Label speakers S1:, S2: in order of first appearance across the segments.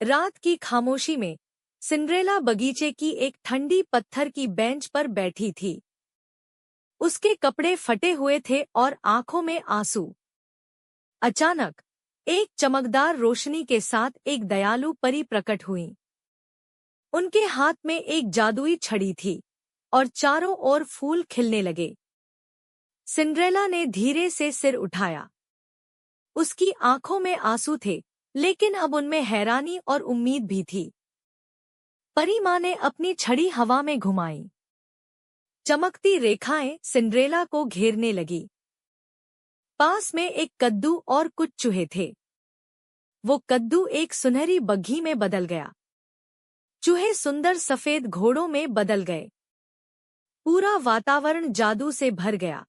S1: रात की खामोशी में सिंड्रेला बगीचे की एक ठंडी पत्थर की बेंच पर बैठी थी। उसके कपड़े फटे हुए थे और आंखों में आंसू। अचानक एक चमकदार रोशनी के साथ एक दयालु परी प्रकट हुई। उनके हाथ में एक जादुई छड़ी थी और चारों ओर फूल खिलने लगे। सिंड्रेला ने धीरे से सिर उठाया। उसकी आंखों में आंसू थे, लेकिन अब उनमें हैरानी और उम्मीद भी थी। परी माँ ने अपनी छड़ी हवा में घुमाई। चमकती रेखाएं सिंड्रेला को घेरने लगी। पास में एक कद्दू और कुछ चूहे थे। वो कद्दू एक सुनहरी बग्घी में बदल गया। चूहे सुंदर सफेद घोड़ों में बदल गए। पूरा वातावरण जादू से भर गया।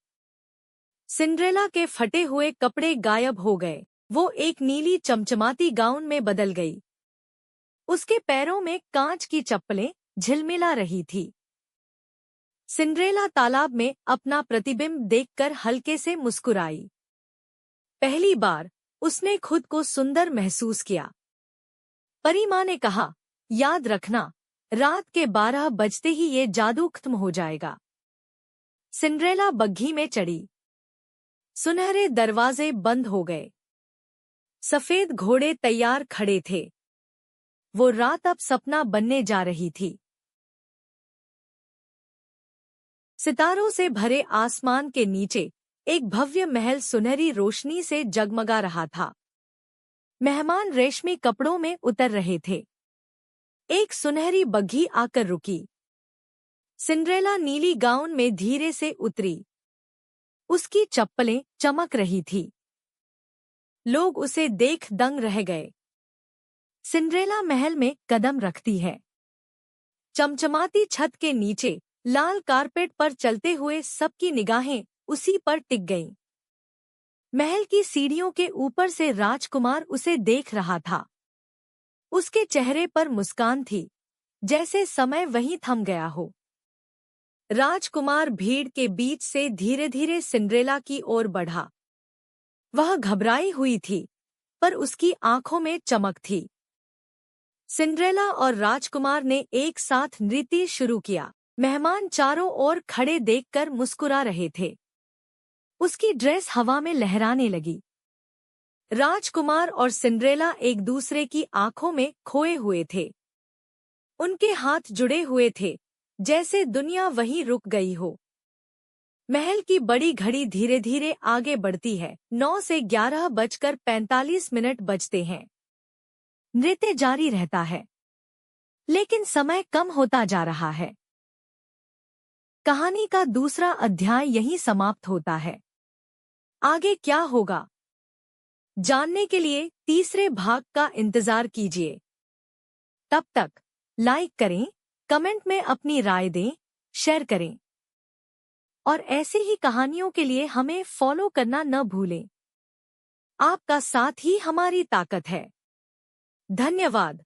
S1: सिंड्रेला के फटे हुए कपड़े गायब हो गए। वो एक नीली चमचमाती गाउन में बदल गई। उसके पैरों में कांच की चप्पलें झिलमिला रही थी। सिंड्रेला तालाब में अपना प्रतिबिंब देखकर हल्के से मुस्कुराई। पहली बार उसने खुद को सुंदर महसूस किया। परी माँ ने कहा, याद रखना, रात के 12 बजते ही ये जादू खत्म हो जाएगा। सिंड्रेला बग्घी में चढ़ी। सुनहरे दरवाजे बंद हो गए। सफेद घोड़े तैयार खड़े थे। वो रात अब सपना बनने जा रही थी। सितारों से भरे आसमान के नीचे एक भव्य महल सुनहरी रोशनी से जगमगा रहा था। मेहमान रेशमी कपड़ों में उतर रहे थे। एक सुनहरी बग्घी आकर रुकी। सिंड्रेला नीली गाउन में धीरे से उतरी। उसकी चप्पलें चमक रही थी। लोग उसे देख दंग रह गए। सिंड्रेला महल में कदम रखती है। चमचमाती छत के नीचे लाल कारपेट पर चलते हुए सबकी निगाहें उसी पर टिक गईं। महल की सीढ़ियों के ऊपर से राजकुमार उसे देख रहा था। उसके चेहरे पर मुस्कान थी, जैसे समय वहीं थम गया हो। राजकुमार भीड़ के बीच से धीरे-धीरे सिंड्रेला की ओर बढ़ा। वह घबराई हुई थी, पर उसकी आंखों में चमक थी। सिंड्रेला और राजकुमार ने एक साथ नृत्य शुरू किया। मेहमान चारों ओर खड़े देखकर मुस्कुरा रहे थे। उसकी ड्रेस हवा में लहराने लगी। राजकुमार और सिंड्रेला एक दूसरे की आंखों में खोए हुए थे। उनके हाथ जुड़े हुए थे, जैसे दुनिया वहीं रुक गई हो। महल की बड़ी घड़ी धीरे धीरे आगे बढ़ती है। 9 से 11:45 बजते हैं। नृत्य जारी रहता है, लेकिन समय कम होता जा रहा है। कहानी का दूसरा अध्याय यहीं समाप्त होता है। आगे क्या होगा, जानने के लिए तीसरे भाग का इंतजार कीजिए। तब तक लाइक करें, कमेंट में अपनी राय दें, शेयर करें और ऐसी ही कहानियों के लिए हमें फॉलो करना न भूलें। आपका साथ ही हमारी ताकत है। धन्यवाद।